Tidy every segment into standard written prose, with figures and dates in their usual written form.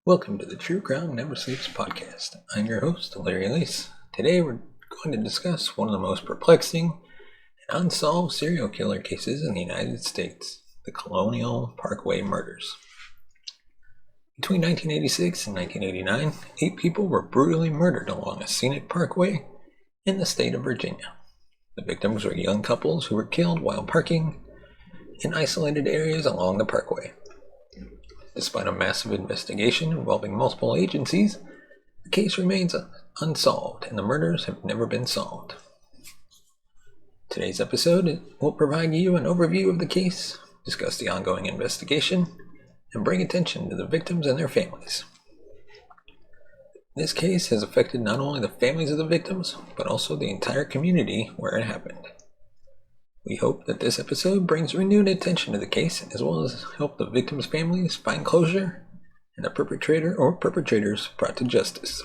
Welcome to the True Crime Never Sleeps podcast. I'm your host, Larry Lease. Today we're going to discuss one of the most perplexing and unsolved serial killer cases in the United States, the Colonial Parkway Murders. Between 1986 and 1989, 8 people were brutally murdered along a scenic parkway in the state of Virginia. The victims were young couples who were killed while parking in isolated areas along the parkway. Despite a massive investigation involving multiple agencies, the case remains unsolved and the murders have never been solved. Today's episode will provide you an overview of the case, discuss the ongoing investigation, and bring attention to the victims and their families. This case has affected not only the families of the victims, but also the entire community where it happened. We hope that this episode brings renewed attention to the case, as well as help the victims' families find closure and the perpetrator or perpetrators brought to justice.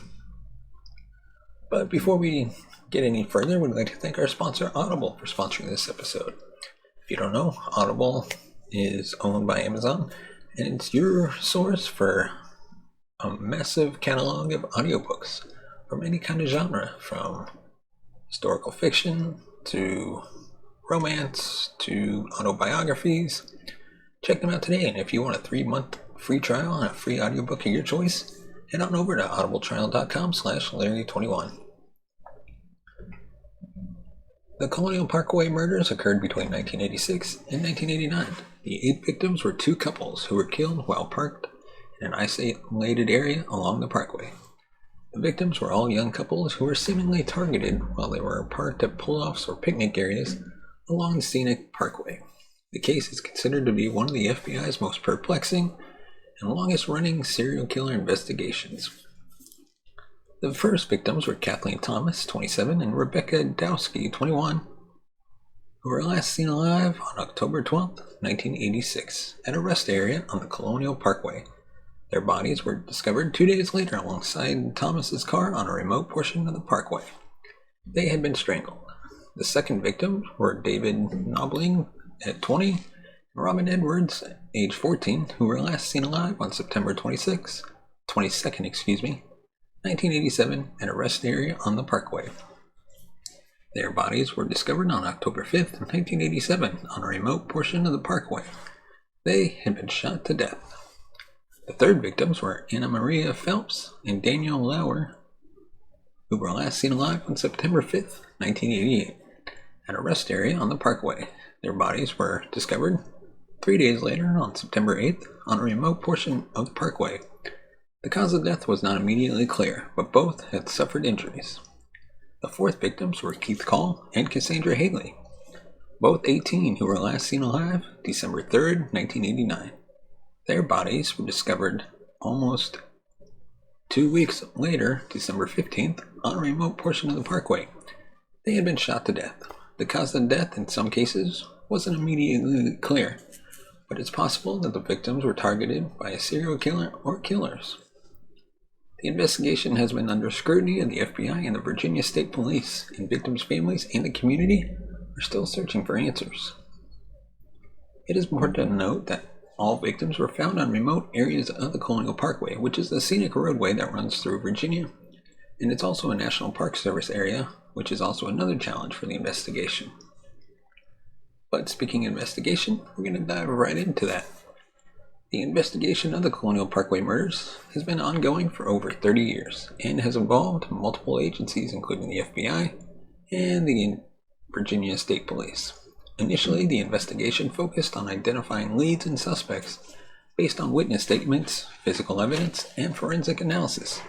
But before we get any further, we'd like to thank our sponsor, Audible, for sponsoring this episode. If you don't know, Audible is owned by Amazon, and it's your source for a massive catalog of audiobooks from any kind of genre, from historical fiction to romance to autobiographies. Check them out today, and if you want a 3-month free trial and a free audiobook of your choice, head on over to audibletrial.com/Larry21. The Colonial Parkway Murders occurred between 1986 and 1989. The 8 victims were 2 couples who were killed while parked in an isolated area along the parkway. The victims were all young couples who were seemingly targeted while they were parked at pull-offs or picnic areas along the scenic parkway. The case is considered to be one of the FBI's most perplexing and longest-running serial killer investigations. The first victims were Kathleen Thomas, 27, and Rebecca Dowski, 21, who were last seen alive on October 12, 1986, at a rest area on the Colonial Parkway. Their bodies were discovered 2 days later alongside Thomas's car on a remote portion of the parkway. They had been strangled. The second victims were David Knobling at 20 and Robin Edwards, age 14, who were last seen alive on September 22nd, 1987, at a rest area on the parkway. Their bodies were discovered on October 5th, 1987, on a remote portion of the parkway. They had been shot to death. The third victims were Anna Maria Phelps and Daniel Lauer, who were last seen alive on September 5th, 1988, at a rest area on the parkway. Their bodies were discovered 3 days later on September 8th on a remote portion of the parkway. The cause of death was not immediately clear, but both had suffered injuries. The fourth victims were Keith Call and Cassandra Haley, both 18, who were last seen alive December 3rd, 1989. Their bodies were discovered almost 2 weeks later, December 15th, on a remote portion of the parkway. They had been shot to death. The cause of death in some cases wasn't immediately clear, but it's possible that the victims were targeted by a serial killer or killers. The investigation has been under scrutiny of the FBI and the Virginia State Police, and victims' families and the community are still searching for answers. It is important to note that all victims were found on remote areas of the Colonial Parkway, which is the scenic roadway that runs through Virginia, and it's also a National Park Service area, which is also another challenge for the investigation. But speaking of investigation, we're going to dive right into that. The investigation of the Colonial Parkway Murders has been ongoing for over 30 years and has involved multiple agencies, including the FBI and the Virginia State Police. Initially, the investigation focused on identifying leads and suspects based on witness statements, physical evidence, and forensic analysis.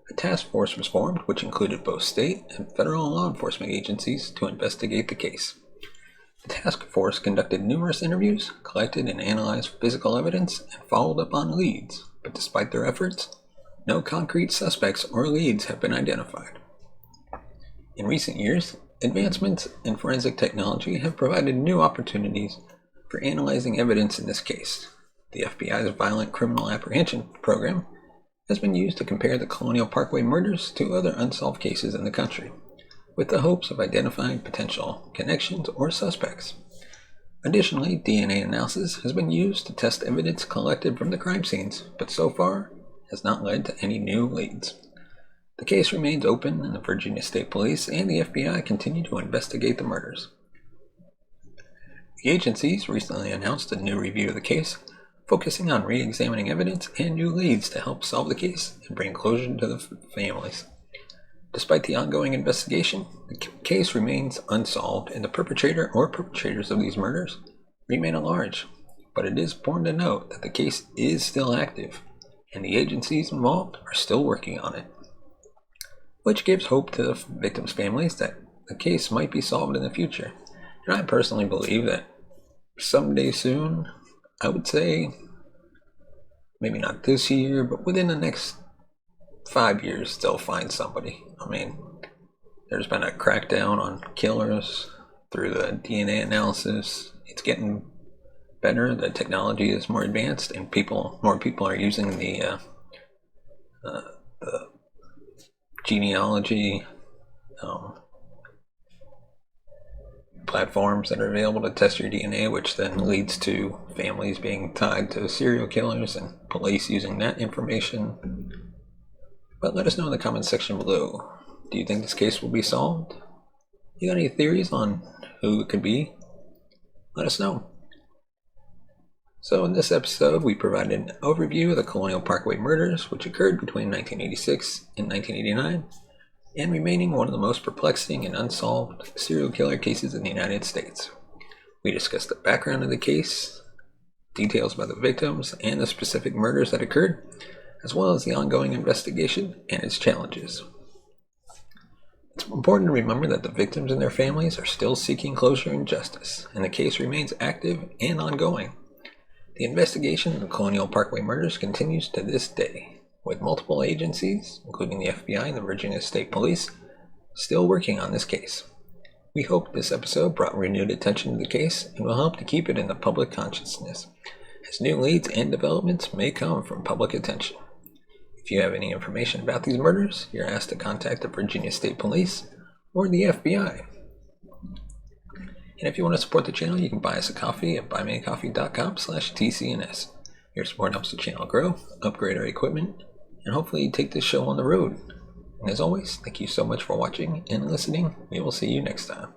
A task force was formed, which included both state and federal law enforcement agencies, to investigate the case. The task force conducted numerous interviews, collected and analyzed physical evidence, and followed up on leads, but despite their efforts, no concrete suspects or leads have been identified. In recent years, advancements in forensic technology have provided new opportunities for analyzing evidence in this case. The FBI's Violent Criminal Apprehension Program has been used to compare the Colonial Parkway Murders to other unsolved cases in the country, with the hopes of identifying potential connections or suspects. Additionally, DNA analysis has been used to test evidence collected from the crime scenes, but so far has not led to any new leads. The case remains open, and the Virginia State Police and the FBI continue to investigate the murders. The agencies recently announced a new review of the case, focusing on re-examining evidence and new leads to help solve the case and bring closure to the families. Despite the ongoing investigation, the case remains unsolved, and the perpetrator or perpetrators of these murders remain at large. But it is important to note that the case is still active, and the agencies involved are still working on it, which gives hope to the victims' families that the case might be solved in the future. And I personally believe that someday soon, I would say, maybe not this year, but within the next 5 years, they'll find somebody. I mean, there's been a crackdown on killers through the DNA analysis. It's getting better. The technology is more advanced, and more people are using the genealogy platforms that are available to test your DNA, which then leads to families being tied to serial killers and police using that information. But let us know in the comments section below. Do you think this case will be solved? You got any theories on who it could be? Let us know. So in this episode, we provided an overview of the Colonial Parkway Murders, which occurred between 1986 and 1989, and remaining one of the most perplexing and unsolved serial killer cases in the United States. We discussed the background of the case, details about the victims, and the specific murders that occurred, as well as the ongoing investigation and its challenges. It's important to remember that the victims and their families are still seeking closure and justice, and the case remains active and ongoing. The investigation of the Colonial Parkway Murders continues to this day, with multiple agencies, including the FBI and the Virginia State Police, still working on this case. We hope this episode brought renewed attention to the case and will help to keep it in the public consciousness, as new leads and developments may come from public attention. If you have any information about these murders, you're asked to contact the Virginia State Police or the FBI. And if you want to support the channel, you can buy us a coffee at buymeacoffee.com/TCNS. Your support helps the channel grow, upgrade our equipment, and hopefully take this show on the road. And as always, thank you so much for watching and listening. We will see you next time.